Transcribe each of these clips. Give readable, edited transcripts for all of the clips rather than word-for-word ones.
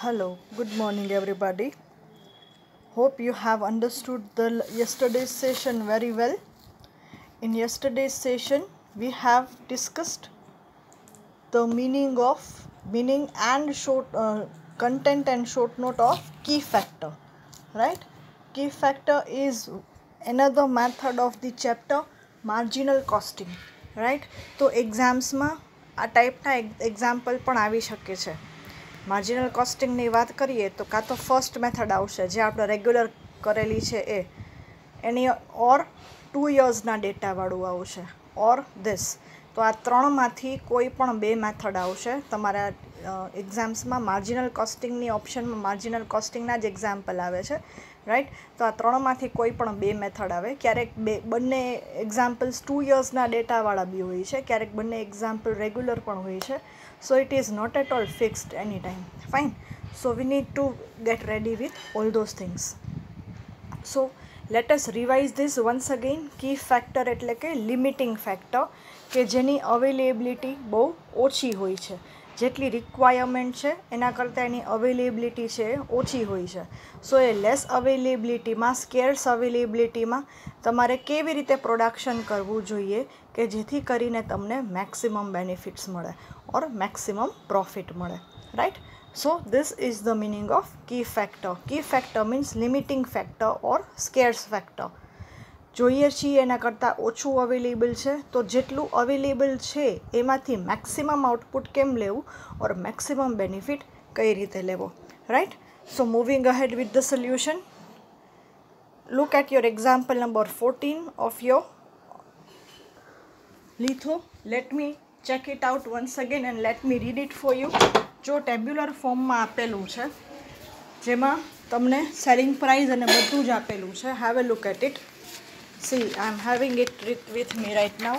Hello, good morning everybody. Hope you have understood the yesterday's session very well. In yesterday's session, we have discussed the meaning and content and short note of key factor, right? Key factor is another method of the chapter marginal costing, right? તો એક્ઝામ્સમાં આ ટાઈપના example પણ આવી શકે છે. Marginal કોસ્ટિંગની વાત કરીએ તો કાં તો ફર્સ્ટ મેથડ આવશે જે આપણે રેગ્યુલર કરેલી છે એની ઓર 2 યર્સના ડેટાવાળું આવશે ઓર ધીસ. તો આ ત્રણમાંથી કોઈ પણ બે મેથડ આવશે તમારા એક્ઝામ્સમાં. માર્જિનલ કોસ્ટિંગની ઓપ્શનમાં માર્જિનલ કોસ્ટિંગના જ એક્ઝામ્પલ આવે છે, રાઈટ? તો આ ત્રણમાંથી કોઈ પણ બે મેથડ આવે. ક્યારેક બંને એક્ઝામ્પલ્સ 2 યર્સના ડેટાવાળા બી હોય છે, ક્યારેક બંને એક્ઝામ્પલ રેગ્યુલર પણ હોય છે. So it is not at all fixed anytime. Fine. So we need to get ready with all those things. So let us revise this once again. Key factor એટલે કે limiting factor કે જેની availability બહુ ઓછી હોય છે. જેટલી requirement છે એના કરતાં એની અવેલેબિલિટી છે એ ઓછી હોય છે. સો એ લેસ અવેલેબિલિટીમાં, સ્કેર્સ અવેલેબિલિટીમાં તમારે કેવી રીતે પ્રોડક્શન કરવું જોઈએ કે જેથી કરીને તમને મેક્સિમમ બેનિફિટ્સ મળે ઓર મેક્સિમમ પ્રોફિટ મળે, right? So this is the meaning of key factor. Key factor means limiting factor or scarce factor. જોઈએ છીએ એના કરતાં ઓછું અવેલેબલ છે તો જેટલું અવેલેબલ છે એમાંથી મેક્સિમમ આઉટપુટ કેમ લેવું ઓર મેક્સિમમ બેનિફિટ કઈ રીતે લેવો, right? So moving ahead with the solution. Look at your example number 14 of your litho. Let me check it out once again and let me read it for you. જો tabular ફોર્મમાં આપેલું છે જેમાં તમને selling price અને બધું જ આપેલું છે. Have a look at it. See, I am having it with me right now.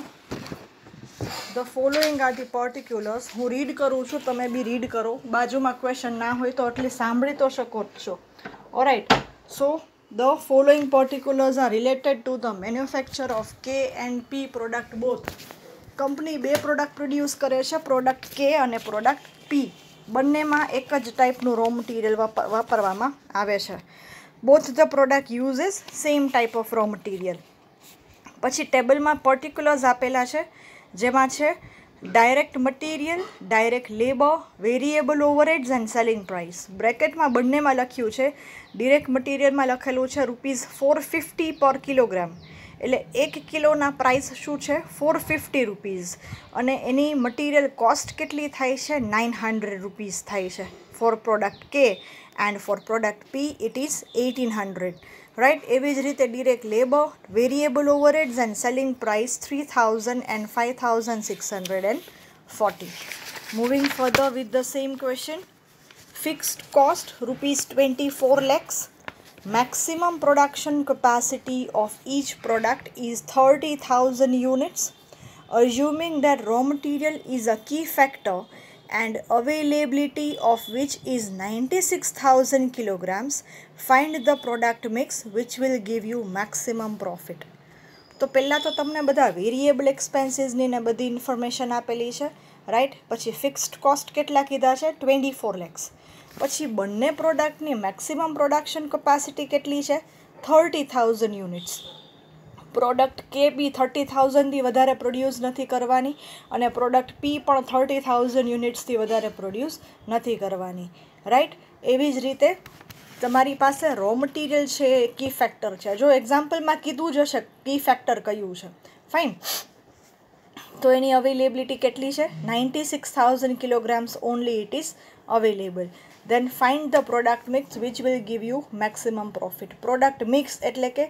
The following are the particulars. હું રીડ કરું છું, તમે બી રીડ કરો. બાજુમાં ક્વેશ્ચન ના હોય તો એટલી સાંભળી તો શકો જ છો. All right. So the following particulars are related to the manufacture of K and P product both. Company બે પ્રોડક્ટ પ્રોડ્યુસ કરે છે, પ્રોડક્ટ કે અને પ્રોડક્ટ પી. બંનેમાં એક જ ટાઈપનું રો મટીરિયલ વાપરવામાં આવે છે. Both the product uses same type of raw material. પછી ટેબલમાં પર્ટિક્યુલર્સ આપેલા છે જેમાં છે direct material, direct labour, variable overheads and selling price. બ્રેકેટમાં બંનેમાં લખ્યું છે. ડિરેક્ટ મટીરિયલમાં લખેલું છે ₹450 પર કિલોગ્રામ, એટલે 1 કિલોના પ્રાઇસ શું છે? ₹450. અને એની મટીરિયલ કોસ્ટ કેટલી થાય છે? ₹900 થાય છે for product K, and for product P it is 1800, right? એવી જ રીતે direct labour, variable overheads and selling price 3000 and 5640. Moving further with the same question. Fixed cost ₹24 lakhs. Maximum production capacity of each product is 30,000 units. Assuming that raw material is a key factor and availability of which is 96,000 kilograms, find the product mix which will give you maximum profit. તો પહેલાં તો તમને બધા variable એક્સપેન્સીસની ને બધી information આપેલી છે, right? પછી ફિક્સ્ડ કોસ્ટ કેટલા કીધા છે? 24 lakhs. પછી બંને પ્રોડક્ટની મેક્સિમમ પ્રોડક્શન કેપેસિટી કેટલી છે? 30,000 યુનિટ્સ. પ્રોડક્ટ કે બી 30,000થી વધારે પ્રોડ્યુસ નથી કરવાની અને પ્રોડક્ટ પી પણ 30,000 યુનિટ્સથી વધારે પ્રોડ્યુસ નથી કરવાની, રાઈટ? એવી જ રીતે તમારી પાસે રો મટીરિયલ છે એ કી ફેક્ટર છે. જો એક્ઝામ્પલમાં કીધું જ હશે કી ફેક્ટર કયું છે, ફાઇન. તો એની અવેલેબિલિટી કેટલી છે? 96,000 kilograms only it is available. Then find the product mix which will give you maximum profit. Product mix એટલે કે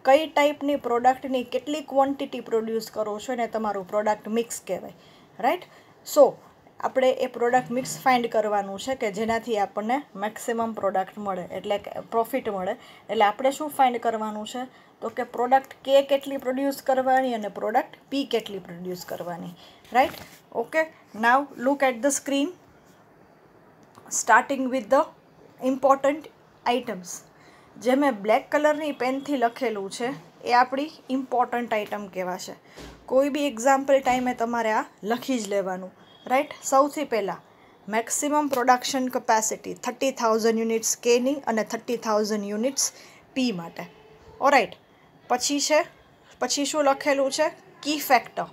કઈ ટાઈપની પ્રોડક્ટની કેટલી ક્વોન્ટિટી પ્રોડ્યુસ કરો છો એને તમારું પ્રોડક્ટ મિક્સ કહેવાય, રાઈટ? સો આપણે એ પ્રોડક્ટ મિક્સ ફાઇન્ડ કરવાનું છે કે જેનાથી આપણને મેક્સિમમ પ્રોડક્ટ મળે એટલે કે પ્રોફિટ મળે. એટલે આપણે શું ફાઇન્ડ કરવાનું છે? તો કે પ્રોડક્ટ કે કેટલી પ્રોડ્યુસ કરવાની અને પ્રોડક્ટ પી કેટલી પ્રોડ્યુસ કરવાની, right? Okay, now look at the screen. Starting with the important items. જે મેં બ્લેક કલરની પેનથી લખેલું છે એ આપણી ઇમ્પોર્ટન્ટ આઇટમ કહેવાશે. કોઈ બી એક્ઝામ્પલ ટાઈમે તમારે આ લખી જ લેવાનું, રાઈટ? સૌથી પહેલાં મેક્સિમમ પ્રોડક્શન કેપેસિટી 30,000 યુનિટ્સ કેની અને 30,000 યુનિટ્સ પી માટે. ઓરાઇટ, પછી શું લખેલું છે? કી ફેક્ટર.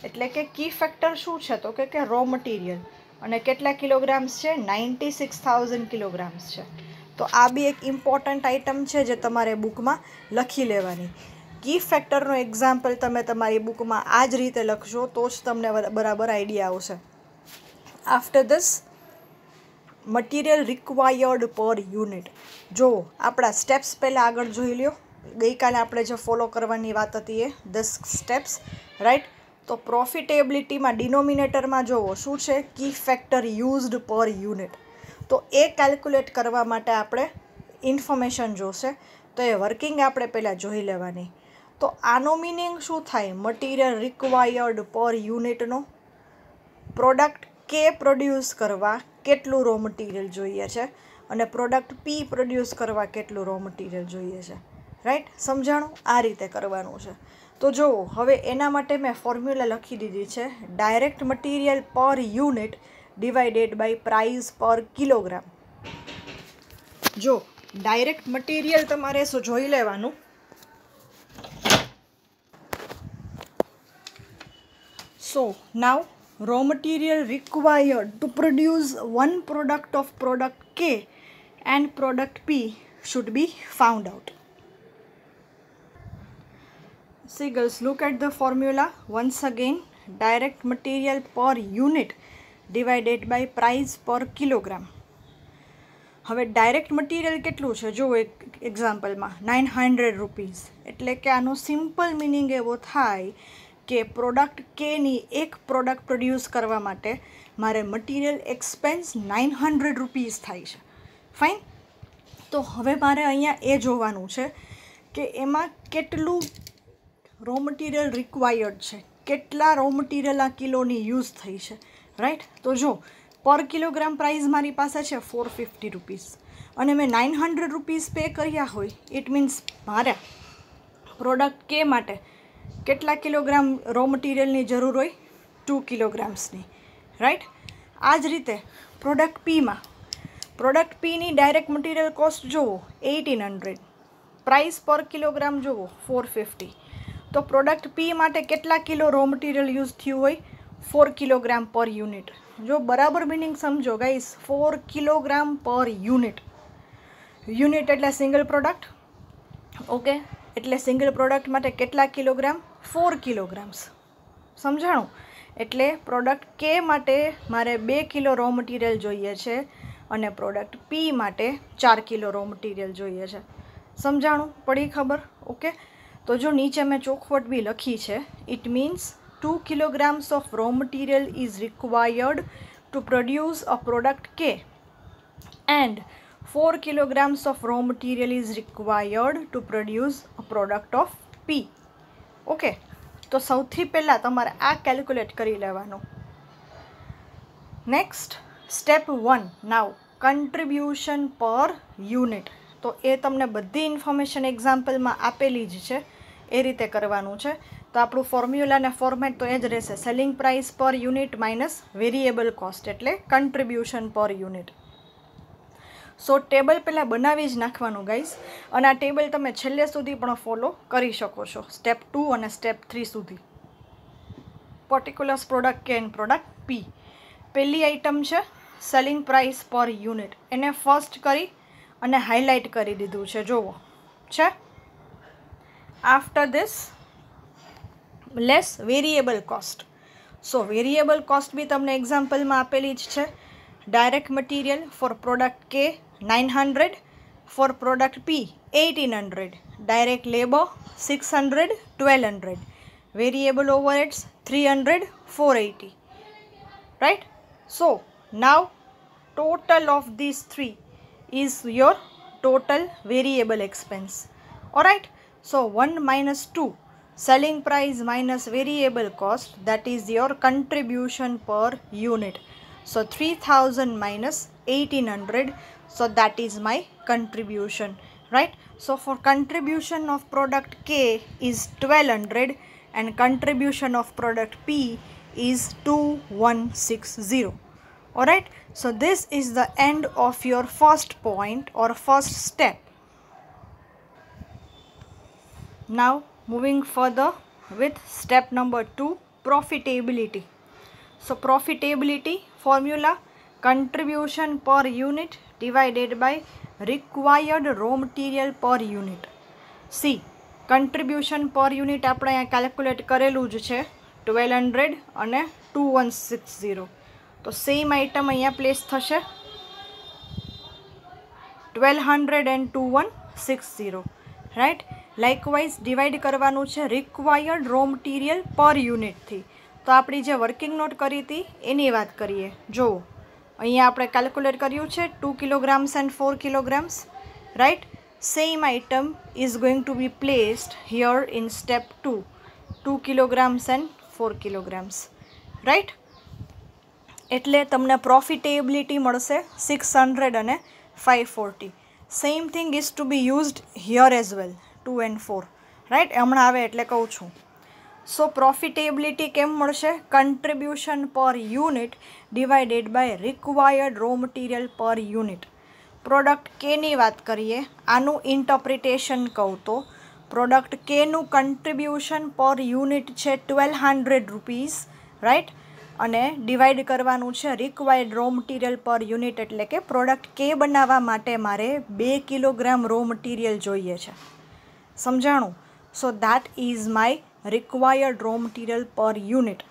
એટલે કે કી ફેક્ટર શું છે? તો કે રો મટીરિયલ અને કેટલા કિલોગ્રામ્સ છે? 96,000 કિલોગ્રામ્સ છે. તો આ બી એક ઇમ્પોર્ટન્ટ આઇટમ છે જે તમારે બુકમાં લખી લેવાની. કી ફેક્ટરનો એક્ઝામ્પલ તમે તમારી બુકમાં આ જ રીતે લખશો તો જ તમને બરાબર આઈડિયા આવશે. આફ્ટર ધીસ, મટીરિયલ રિક્વાયર્ડ પર યુનિટ. જો આપણા સ્ટેપ્સ પહેલાં આગળ જોઈ લ્યો. ગઈકાલે આપણે જે ફોલો કરવાની વાત હતી એ 10 સ્ટેપ્સ, રાઈટ. તો પ્રોફિટેબિલિટીમાં ડિનોમિનેટરમાં જોવો શું છે? કી ફેક્ટર યુઝડ પર યુનિટ. તો એ કેલ્ક્યુલેટ કરવા માટે આપણે ઇન્ફોર્મેશન જોશે. તો એ વર્કિંગ આપણે પહેલાં જોઈ લેવાની. તો આનો મિનિંગ શું થાય? મટીરિયલ રિક્વાયર્ડ પર યુનિટનો પ્રોડક્ટ કે પ્રોડ્યુસ કરવા કેટલું રો મટીરિયલ જોઈએ છે અને પ્રોડક્ટ પી પ્રોડ્યુસ કરવા કેટલું રો મટીરિયલ જોઈએ છે, રાઈટ. સમજાણું? આ રીતે કરવાનું છે. તો જુઓ, હવે એના માટે મેં ફોર્મ્યુલા લખી દીધી છે. Direct material per unit divided by price per kilogram. જો ડાયરેક્ટ મટીરિયલ તમારે શું જોઈ લેવાનું. સો નાવ raw material required to produce one product of product K and product P should be found out. See girls, look at the formula once again. Direct material per unit divided by price per kilogram. હવે direct material કેટલું છે? જો એક એક્ઝામ્પલમાં 900 rupees. એટલે કે આનો simple meaning એવો થાય કે પ્રોડક્ટ કેની એક પ્રોડક્ટ પ્રોડ્યુસ કરવા માટે મારે મટીરિયલ એક્સપેન્સ 900 રૂપીઝ થાય છે. ફાઇન. તો હવે મારે અહીંયા એ જોવાનું છે કે એમાં કેટલું રો મટીરિયલ રિક્વાયર્ડ છે, કેટલા રો મટીરિયલ આ કિલોની યુઝ થઈ છે, રાઈટ. તો જો પર કિલોગ્રામ પ્રાઇસ મારી પાસે છે 450 રૂપીઝ અને મેં 900 રૂપીઝ પે કર્યા હોય, ઇટ મીન્સ મારે પ્રોડક્ટ કે માટે કેટલા કિલોગ્રામ રો મટીરિયલની જરૂર હોય? 2 કિલોગ્રામ્સની, રાઈટ. આ જ રીતે પ્રોડક્ટ પીમાં, પ્રોડક્ટ પીની ડાયરેક્ટ મટીરિયલ કોસ્ટ જુઓ 1800, પ્રાઇસ પર કિલોગ્રામ જુઓ 450. તો પ્રોડક્ટ પી માટે કેટલા કિલો રો મટીરિયલ યુઝ થયું હોય? 4 કિલોગ્રામ પર યુનિટ. જો બરાબર મિનિંગ સમજો ગાઈસ, 4 કિલોગ્રામ પર યુનિટ. યુનિટ એટલે સિંગલ પ્રોડક્ટ, ઓકે. એટલે સિંગલ પ્રોડક્ટ માટે કેટલા કિલોગ્રામ? 4 કિલોગ્રામ્સ. સમજાણું? એટલે પ્રોડક્ટ કે માટે મારે 2 કિલો રો મટીરિયલ જોઈએ છે અને પ્રોડક્ટ પી માટે 4 કિલો રો મટીરિયલ જોઈએ છે. સમજાણું? પડી ખબર? ઓકે. તો જો નીચે મેં ચોખવટ બી લખી છે. It means 2 kilograms of raw material is required to produce a product K and 4 kilograms of raw material is required to produce a product of P. Okay. તો સૌથી પહેલાં તમારે આ કેલ્ક્યુલેટ કરી લેવાનું. Next step 1. નાવ કન્ટ્રીબ્યુશન પર unit. તો એ તમને બધી ઇન્ફોર્મેશન એક્ઝામ્પલમાં આપેલી જ છે, એ રીતે કરવાનું છે. તો આપણું ફોર્મ્યુલા અને ફોર્મેટ તો એ જ રહેશે. Selling price per unit minus variable cost એટલે કન્ટ્રીબ્યુશન પર યુનિટ. સો ટેબલ પહેલાં બનાવી જ નાખવાનું ગાઈસ, અને આ ટેબલ તમે છેલ્લે સુધી પણ ફોલો કરી શકો છો, સ્ટેપ 2 અને સ્ટેપ 3 સુધી. Particulars product K and product P. પહેલી આઇટમ છે સેલિંગ પ્રાઇસ પર યુનિટ. એને ફર્સ્ટ કરી અને હાઇલાઇટ કરી દીધું છે, જુઓ છે. After this less variable cost. So variable cost બી તમને એક્ઝામ્પલમાં આપેલી જ છે. Direct material four product K 900, for product P 1800, direct labour 600, 1200, variable overheads 300, 480, right. So now total of these three is your total variable expense. Alright. So 1 minus 2, selling price minus variable cost, that is your contribution per unit. So 3000 minus 1800, so that is my contribution, right. So for contribution of product K is 1200 and contribution of product P is 2160. Alright, so this is the end of your first point or first step. Now moving further with step number 2, profitability. So profitability formula, contribution per unit divided by required raw material per unit. See, contribution per unit આપણે અહીંયા calculate કરેલું જ છે 1200 અને 2160. તો same item અહીંયા place થશે 1200 and 2160, right. Likewise divide કરવાનું છે રિક્વાયર્ડ રો મટીરિયલ પર યુનિટથી. તો આપણી જે વર્કિંગ નોટ કરી હતી એની વાત કરીએ. જો અહીંયા આપણે કેલ્ક્યુલેટ કર્યું છે 2 kilograms and 4 kilograms, right. Same item is going to be placed here in step 2, 2 kilograms and 4 kilograms, right? એટલે તમને profitability મળશે 600 અને 540. Same thing is to be used here as well, 2 and 4, right? હમણાં આવે એટલે કહું છું. So profitability કેમ મળશે? Contribution per unit divided by required raw material per unit. Product કેની વાત કરીએ, આનું ઇન્ટરપ્રિટેશન કહું તો પ્રોડક્ટ કેનું કન્ટ્રીબ્યુશન પર યુનિટ છે 1200 રૂપીસ, રાઈટ. અને ડિવાઈડ કરવાનું છે required row material per unit, એટલે કે પ્રોડક્ટ કે બનાવવા માટે મારે 2 કિલોગ્રામ રો મટીરિયલ જોઈએ છે. સમજાણું? So that is my required row material per unit.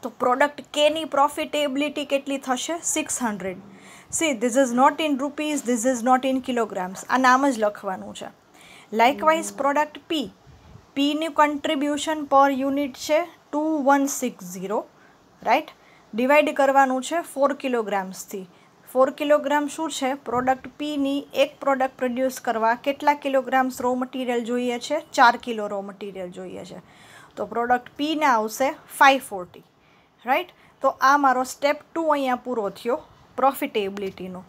તો પ્રોડક્ટ કેની પ્રોફિટેબિલિટી કેટલી થશે? 600. See, this is not in rupees, this is not in kilograms. આ નામ જ લખવાનું છે. લાઇકવાઇઝ પ્રોડક્ટ પીનું કન્ટ્રીબ્યુશન પર યુનિટ છે 2160, રાઈટ. ડિવાઈડ કરવાનું છે 4 kilogramsથી. 4 kilogram શું છે? પ્રોડક્ટ પીની એક પ્રોડક્ટ પ્રોડ્યુસ કરવા કેટલા કિલોગ્રામ્સ રો મટીરિયલ જોઈએ છે? 4 કિલો રો મટીરિયલ જોઈએ છે. તો પ્રોડક્ટ પીના આવશે 540, રાઈટ. તો આ મારો સ્ટેપ 2 અહીંયા પૂરો થયો પ્રોફિટેબિલિટીનો.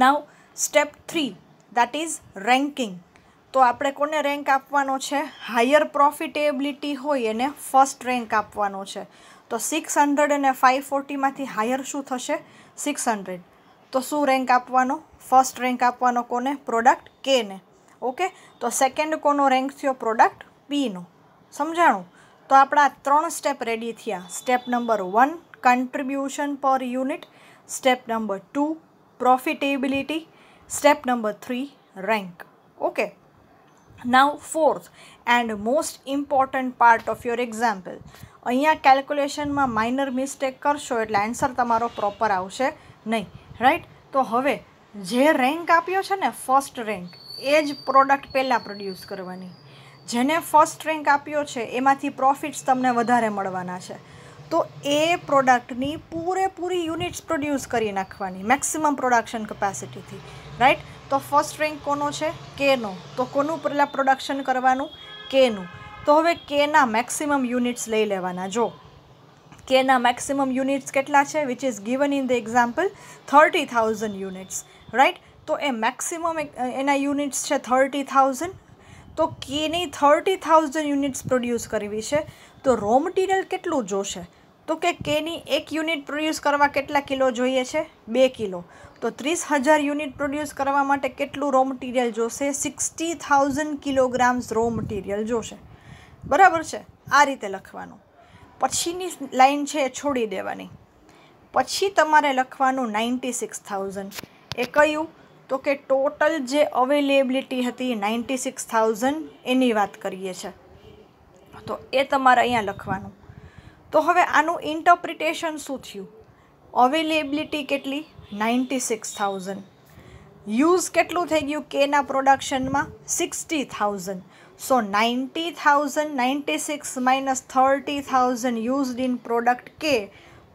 નાવ સ્ટેપ 3, દેટ ઇઝ રેન્કિંગ. તો આપણે કોને રેન્ક આપવાનો છે? હાયર પ્રોફિટેબિલિટી હોય એને ફર્સ્ટ રેન્ક આપવાનો છે. તો 600 અને 540માંથી હાયર શું થશે? 600. તો શું રેન્ક આપવાનો? ફર્સ્ટ રેન્ક આપવાનો કોને? પ્રોડક્ટ કેને. ઓકે, તો સેકન્ડ કોનો રેન્ક થયો? પ્રોડક્ટ પીનો. સમજાણું? તો આપણા 3 સ્ટેપ રેડી થયા. સ્ટેપ નંબર 1, કન્ટ્રીબ્યુશન પર unit. Step number 2, profitability. Step number 3, rank. Okay. Now fourth and most important part of your example. અહીંયા કેલ્ક્યુલેશનમાં માઇનર મિસ્ટેક કરશો એટલે આન્સર તમારો પ્રોપર આવશે નહીં, રાઈટ. તો હવે જે રેન્ક આપ્યો છે ને ફર્સ્ટ રેન્ક, એ જ પ્રોડક્ટ પહેલાં પ્રોડ્યુસ કરવાની. જેને ફર્સ્ટ રેન્ક આપ્યો છે એમાંથી પ્રોફિટ્સ તમને વધારે મળવાના છે. તો એ પ્રોડક્ટની પૂરેપૂરી યુનિટ્સ પ્રોડ્યુસ કરી નાખવાની મેક્સિમમ પ્રોડક્શન કેપેસિટીથી, રાઈટ. તો ફર્સ્ટ રેન્ક કોનો છે? કેનો. તો કોનું પહેલાં પ્રોડક્શન કરવાનું? કેનું. તો હવે કેના મેક્સિમમ યુનિટ્સ લઈ લેવાના. જો કેના મેક્સિમમ યુનિટ્સ કેટલા છે? Which is given in the example 30,000 units, right. તો એ મેક્સિમમ એના યુનિટ્સ છે 30,000. તો કેની 30,000 યુનિટ્સ પ્રોડ્યુસ કરવી છે. તો રો મટીરિયલ કેટલું જોશે? તો કે કેની એક યુનિટ પ્રોડ્યુસ કરવા કેટલા કિલો જોઈએ છે? 2 કિલો. તો 30,000 યુનિટ પ્રોડ્યુસ કરવા માટે કેટલું રો મટીરિયલ જોશે? 60,000 કિલોગ્રામ્સ રો મટીરિયલ જોશે. બરાબર છે? આ રીતે લખવાનું. પછીની લાઈન છે એ છોડી દેવાની. પછી તમારે લખવાનું 96,000. એ કયું? તો કે ટોટલ જે અવેલેબિલિટી હતી 96,000 એની વાત કરીએ છીએ. તો એ તમારે અહીંયા લખવાનું. તો હવે આનું ઇન્ટરપ્રિટેશન શું થયું? અવેલેબિલિટી કેટલી? 96,000. યુઝ કેટલું થઈ ગયું કેના પ્રોડક્શનમાં? 60,000. સો 90,000 96 માઇનસ 30,000 યુઝડ ઇન પ્રોડક્ટ કે.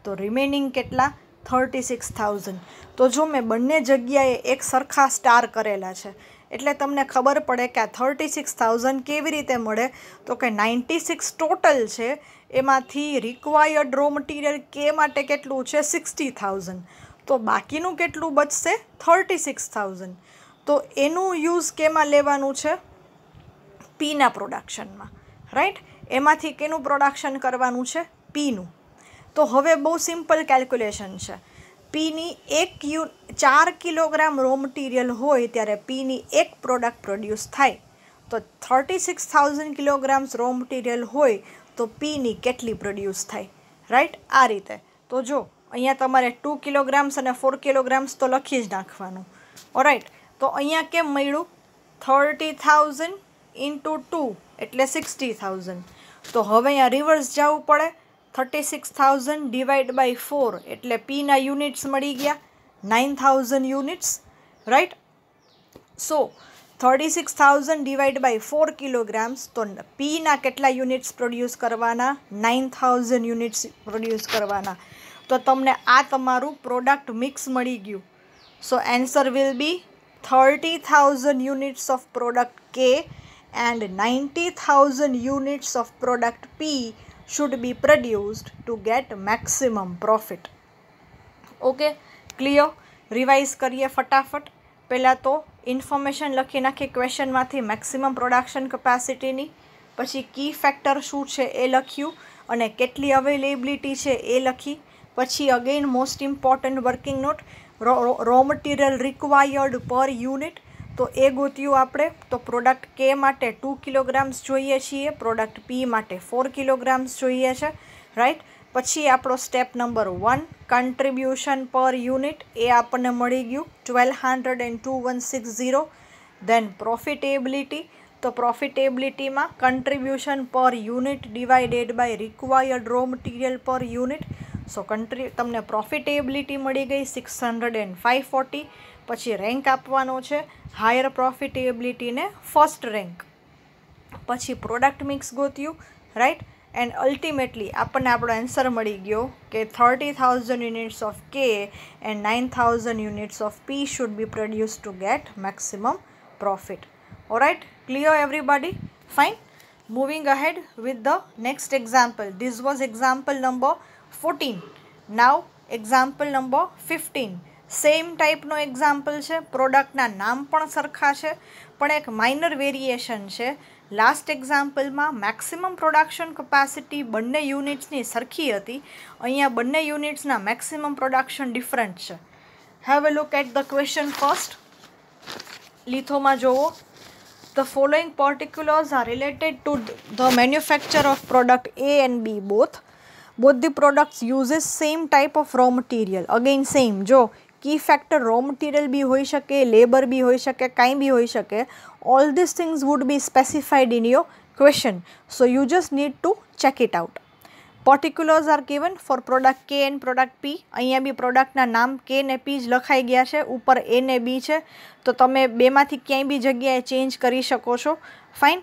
તો રિમેનિંગ કેટલા? 36,000. તો જો મેં બંને જગ્યાએ એક સરખા સ્ટાર કરેલા છે એટલે તમને ખબર પડે કે આ 36,000 કેવી રીતે મળે. તો કે 96 ટોટલ છે, એમાંથી રિક્વાયર્ડ રો મટીરિયલ કે માટે કેટલું છે? 60,000. તો બાકીનું કેટલું બચશે? 36,000. તો એનું યુઝ કેમાં લેવાનું છે? પીના પ્રોડક્શનમાં, રાઈટ. એમાંથી કેનું પ્રોડક્શન કરવાનું છે? પીનું. तो हवे बहु सिम्पल केल्क्युलेशन छे। पी नी 4 किलोग्राम रो मटीरियल होय त्यारे पी नी एक प्रोडक्ट प्रोड्यूस थाय, तो 36,000 किलोग्राम्स रो मटीरियल होय तो पी नी केटली प्रोड्यूस थाय, राइट। आ रीते तो जो अहींया तमारे 2 किलोग्राम्स अने 4 किलोग्राम्स तो लखी ज नाखवानुं। ऑलराइट, तो अहींया केम मळ्युं 30,000 इंटू 2 एटले 60,000। तो हवे अहींया रिवर्स जवुं पड़े। 36,000 डिवाइड बाय 4 एटले पी ना यूनिट्स मळी गया 9,000 units, right. So 36,000 divide by 4 kilograms, तो पी ना केटला यूनिट्स प्रोड्यूस करवाना 9,000 यूनिट्स प्रोड्यूस करवाना। तो तमने आ तमारू प्रोडक्ट मिक्स मळी गयुं। So answer will be 30,000 units of product K and 90,000 units of product P should be produced to get maximum profit. Okay, clear? Revise करिए फटाफट। पहला तो इन्फॉर्मेशन लखी नाखी क्वेश्चन मांथी मैक्सिमम प्रोडक्शन कैपेसिटी नी, पछी की फैक्टर शुं छे ए लख्युं अने केटली अवेलेबिलिटी छे ए लखी। पछी अगेन मोस्ट इम्पोर्टન્ટ वर्किंग नोट, रो मटीरियल रिक्वायर्ड पर यूनिट, तो ए गोत्युं आपणे। तो प्रोडक्ट के माटे 2 किलोग्राम्स जोईए छीए, प्रोडक्ट पी माटे 4 किलोग्राम्स जोईए छे, राइट। पछी आपणो step number 1 contribution per unit, ए आपणे मळी गयुं 1202,160। देन प्रॉफिटेबिलिटी, तो प्रॉफिटेबिलिटी में contribution per unit divided by required raw material per unit. So तमने प्रॉफिटेबिलिटी मळी गई 600 and 540। पछी रेंक आपवानो छे, हायर प्रॉफिटेबिलिटी ने फर्स्ट रेंक। पछी प्रोडक्ट मिक्स गोत्युं, राइट। एंड अल्टिमेटली आपने आपणो आंसर मळी गयो कि 30,000 units of K and 9,000 units of P should be produced to get maximum profit. Alright, clear everybody? Fine. Moving ahead with the next example. This was example number 14। Now example number 15। Same टाइपनो example है। प्रोडक्टना नाम पण सरखा है, पण एक minor variation है। लास्ट एक्जाम्पल में मैक्सिमम प्रोडक्शन कैपेसिटी बंने यूनिट्सनी सरखी हती, अहींया बंने यूनिट्सना मैक्सिमम प्रोडक्शन डिफरंट है। Have a look at the question first. लिथो में जोवो, the following particulars are related to the manufacture of product A and B both the products uses same type of raw material। Again same, जो key factor raw material भी हो सके, labour भी हो सके, कहीं भी हो सके। All this things would be specified in your question, so you just need to check it out. Particulars are given for product K and product P. अहींया बी प्रोडक्टना नाम के ने पी ज लखाई गया है, ऊपर ए ने बी है, तो तमे बेमांथी क्यांय बी जग्याए चेन्ज करी शको छो। फाइन,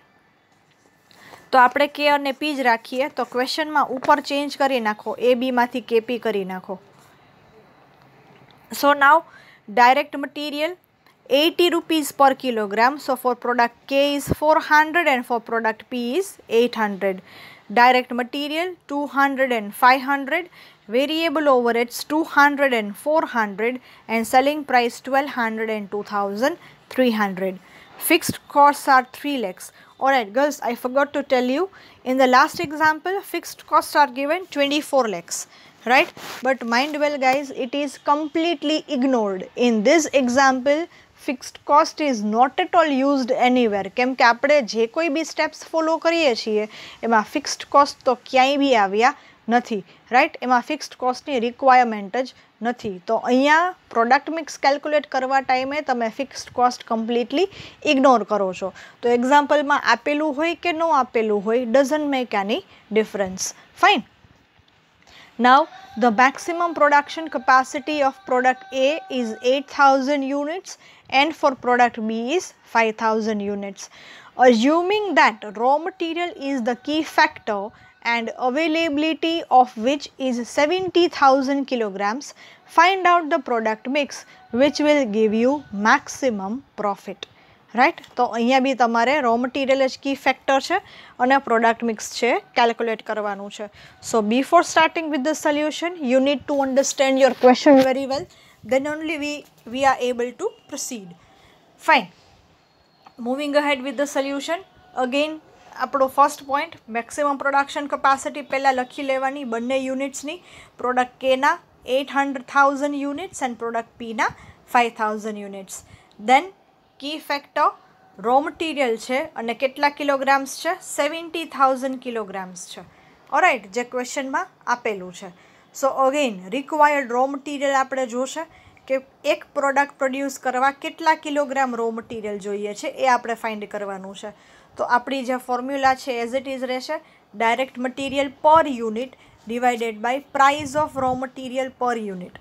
तो आपणे के अने पी ज राखीए। तो क्वेश्चन में ऊपर चेन्ज करी नाखो, ए बी मांथी के पी करी नाखो। So now direct material 80 rupees per kilogram. So for product K is 400 and for product P is 800. Direct material 200 and 500. Variable overheads 200 and 400 and selling price 1200 and 2300. Fixed costs are 3 lakhs. Alright girls, I forgot to tell you, in the last example fixed costs are given 24 lakhs. Right? But mind well guys, it is completely ignored. In this example, fixed cost is not at all used anywhere. केम के आपणे जे कोई भी steps follow करीए छीए एमां fixed cost तो क्यांय भी आव्या नथी, राइट। एमां फिक्स्ड कॉस्टनी रिक्वायरमेंट ज नथी। तो अहींया प्रोडक्ट मिक्स केल्क्युलेट करवा टाइमे तमे फिक्स्ड कॉस्ट कम्प्लीटली इग्नोर करो छो। तो एक्जाम्पल में आपेलू होय के न आपेलू होय, doesn't make any difference. Fine. Now the maximum production capacity of product A is 8,000 units and for product B is 5,000 units. Assuming that raw material is the key factor and availability of which is 70,000 kilograms, find out the product mix which will give you maximum profit. Right, तो अहींया B तमारे raw material ज की factor है और product mix है calculate करवानुं छे। So before starting with the solution you need to understand your question very well, then only we are able to proceed. Fine, moving ahead with the solution. Again આપણો first point maximum production capacity પહેલાં લખી લેવાની બંને યુનિટ્સની, product કેના 800,000 units and product પીના 5,000 units. Then key factor raw material છે અને કેટલા કિલોગ્રામ્સ છે? 70,000 કિલોગ્રામ્સ છે. ઓરાઇટ, જે ક્વેશ્ચનમાં આપેલું છે. સો અગેન રિક્વાયર્ડ રો મટીરિયલ આપણે જોશે કે એક પ્રોડક્ટ પ્રોડ્યુસ કરવા કેટલા કિલોગ્રામ રો મટીરિયલ જોઈએ છે એ આપણે ફાઇન્ડ કરવાનું છે. તો આપણી જે ફોર્મ્યુલા છે એઝ ઇટ ઇઝ રહેશે direct material per unit divided by price of raw material per unit.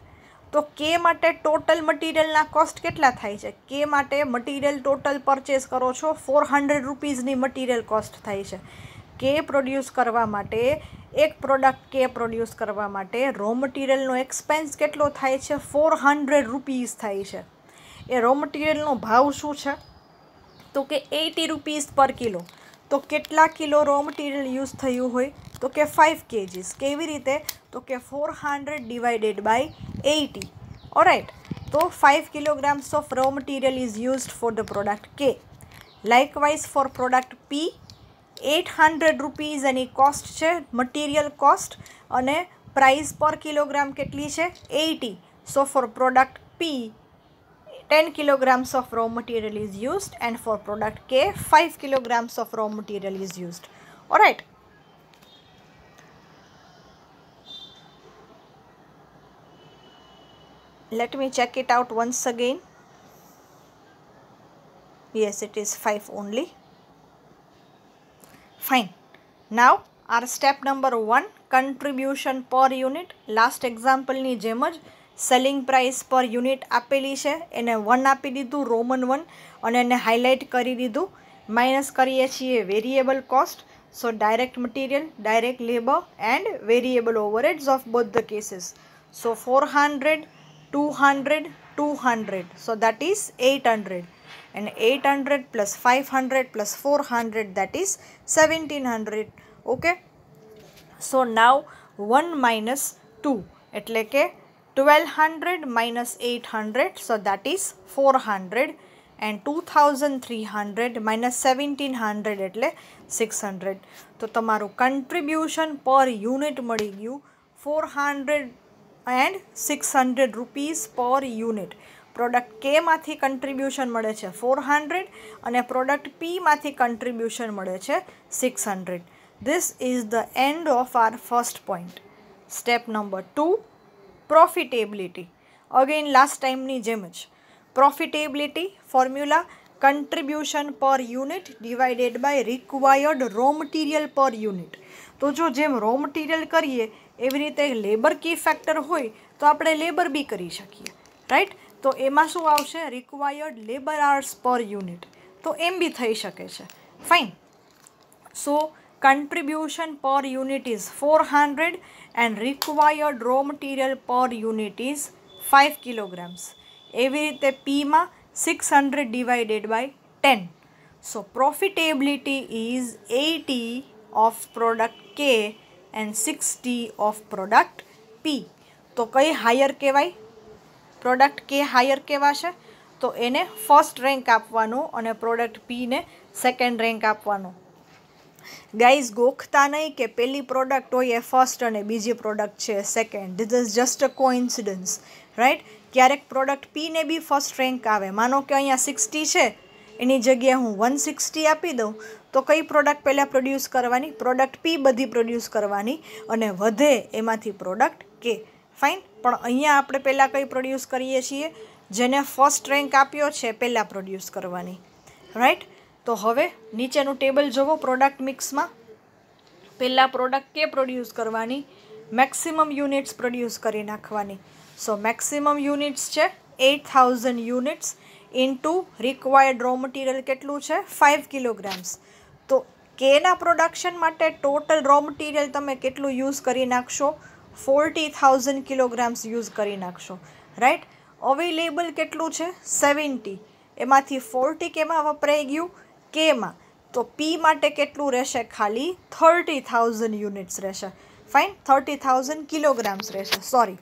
તો કે માટે ટોટલ મટીરિયલના કોસ્ટ કેટલા થાય છે? કે માટે મટીરિયલ ટોટલ પરચેસ કરો છો 400 રૂપીઝની મટીરિયલ કોસ્ટ થાય છે. કે પ્રોડ્યુસ કરવા માટે એક પ્રોડક્ટ કે પ્રોડ્યુસ કરવા માટે રો મટીરિયલનો એક્સપેન્સ કેટલો થાય છે? 400 રૂપીઝ થાય છે. એ રો મટીરિયલનો ભાવ શું છે? તો કે 80 રૂપીઝ પર કિલો. તો કેટલા કિલો રો મટીરિયલ યુઝ થયું હોય? તો કે 5 kgs. કેવી રીતે? તો કે 400 ડિવાઇડેડ બાય 80. ઓરાઇટ, તો 5 kilograms of raw material is used for the product K. Likewise for product P 800 rupees એની કોસ્ટ છે, મટીરિયલ કોસ્ટ, અને પ્રાઇસ પર કિલોગ્રામ કેટલી છે? 80. So for product P 10 kilograms of raw material is used and for product K 5 kilograms of raw material is used. Alright. Let me check it out once again. Yes, it is 5 only. Fine. Now our step number 1, contribution per unit. Last example ની જેમ જ selling price per unit આપેલી છે, એને 1 આપી દીધું, Roman 1, અને એને હાઇલાઇટ કરી દીધું. માઇનસ કરીએ છીએ variable cost. So direct material, direct labour and variable overheads of both the cases. So 400, 200, 200. So that is 800. And 800 plus 500 plus 400, that is 1700. Okay. So now 1 minus 2 એટલે કે 1200 minus 800, so that is 400, and 2300 minus 1700 એટલે 600. તો તમારું contribution પર unit મળી ગયું 400 and 600 rupees પર unit. Product કે માંથી કન્ટ્રીબ્યુશન મળે છે 400 અને પ્રોડક્ટ પી માંથી કન્ટ્રીબ્યુશન મળે છે 600. This is the end of our first point. Step number 2, profitability. Again last time ની જેમ જ profitability formula contribution per unit divided by required raw material per unit. તો જો જેમ રો મટીરિયલ કરીએ એવી રીતે લેબર કી ફેક્ટર હોય તો આપણે લેબર બી કરી શકીએ, રાઈટ. તો એમાં શું આવશે? રિક્વાયર્ડ લેબર આર્સ પર યુનિટ. તો એમ બી થઈ શકે છે. Fine. So contribution per unit is 400 and required raw material per unit is 5 kilograms. એવી રીતે પીમાં 600 divided by 10. So profitability is 80 of product K and 60 of product P. તો કઈ હાયર કહેવાય? પ્રોડક્ટ કે હાયર કહેવાશે. તો એને ફર્સ્ટ રેન્ક આપવાનું અને પ્રોડક્ટ પીને સેકન્ડ રેન્ક આપવાનું. ગાઈઝ ગોખતા નહીં કે પહેલી પ્રોડક્ટ હોય એ ફર્સ્ટ અને બીજી પ્રોડક્ટ છે second. This is just a coincidence, right. ક્યારેક પ્રોડક્ટ પીને બી ફર્સ્ટ રેન્ક આવે. માનો કે અહીંયા 60 છે, એની જગ્યાએ હું 160 આપી દઉં તો કઈ પ્રોડક્ટ પહેલાં પ્રોડ્યુસ કરવાની? પ્રોડક્ટ પી બધી પ્રોડ્યુસ કરવાની અને વધે એમાંથી પ્રોડક્ટ કે. ફાઇન. પણ અહીંયા આપણે પહેલાં કઈ પ્રોડ્યુસ કરીએ છીએ? જેને ફર્સ્ટ રેન્ક આપ્યો છે પહેલાં પ્રોડ્યુસ કરવાની, રાઈટ. તો હવે નીચેનું ટેબલ જુઓ. પ્રોડક્ટ મિક્સમાં પહેલાં પ્રોડક્ટ કે પ્રોડ્યુસ કરવાની, મેક્સિમમ યુનિટ્સ પ્રોડ્યુસ કરી નાખવાની. સો મેક્સિમમ યુનિટ્સ છે 8000 units into required raw material કેટલું છે? 5 kilograms. તો કેના પ્રોડક્શન માટે ટોટલ રો મટીરિયલ તમે કેટલું યુઝ કરી નાખશો? 40,000 kilograms યુઝ કરી નાખશો, રાઈટ. અવેલેબલ કેટલું છે? 70. એમાંથી 40 કેમાં વપરાઈ ગયું? કેમાં. તો પી માટે કેટલું રહેશે? ખાલી 30,000 યુનિટ્સ રહેશે. ફાઇન. 30,000 kilograms રહેશે, સોરી.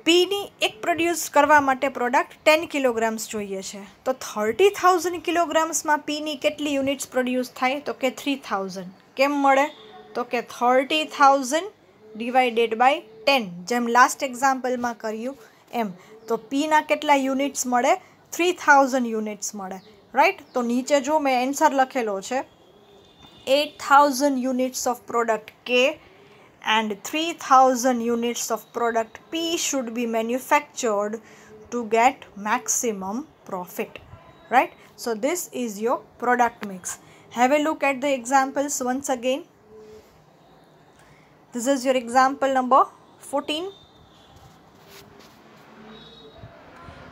પીની એક પ્રોડ્યુસ કરવા માટે પ્રોડક્ટ 10 કિલોગ્રામ્સ જોઈએ છે, તો 30,000 કિલોગ્રામ્સમાં પીની કેટલી યુનિટ્સ પ્રોડ્યુસ થાય? તો કે 3,000. કેમ મળે? તો કે 30,000 ડિવાઇડેડ બાય 10, જેમ લાસ્ટ એક્ઝામ્પલમાં કર્યું એમ. તો પીના કેટલા યુનિટ્સ મળે? 3,000 યુનિટ્સ મળે, રાઈટ. તો નીચે જો મેં આન્સર લખેલો છે, 8,000 units of product K and 3,000 units of product P should be manufactured to get maximum profit, right? So this is your product mix. Have a look at the examples once again. This is your example number 14.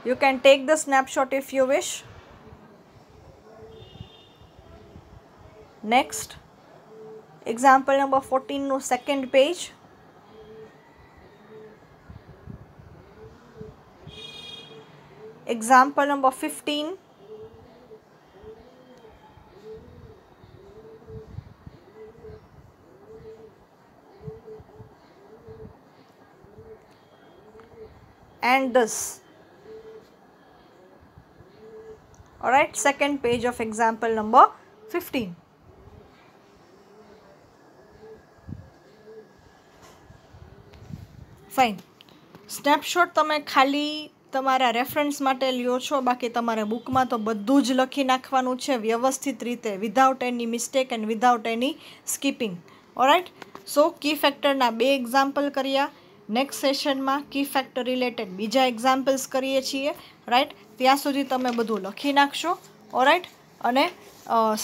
You can take the snapshot if you wish. Next, example number 14 no second page. Example number 15. And this. Alright, second page of example number 15. Fine. Snapshot તમે ખાલી તમારા reference માટે લ્યો છો, બાકી તમારે બુકમાં તો બધું જ લખી નાખવાનું છે વ્યવસ્થિત રીતે, without any mistake and without any skipping. Alright. So key ફેક્ટરના 2 એક્ઝામ્પલ કર્યા. નેક્સ્ટ સેશનમાં કી ફેક્ટર રિલેટેડ બીજા એક્ઝામ્પલ્સ કરીએ છીએ, રાઈટ. ત્યાં સુધી તમે બધું લખી નાખશો, ઓરાઇટ, અને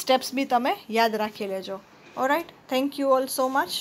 સ્ટેપ્સ બી તમે યાદ રાખી લેજો. Alright. Thank you all so much.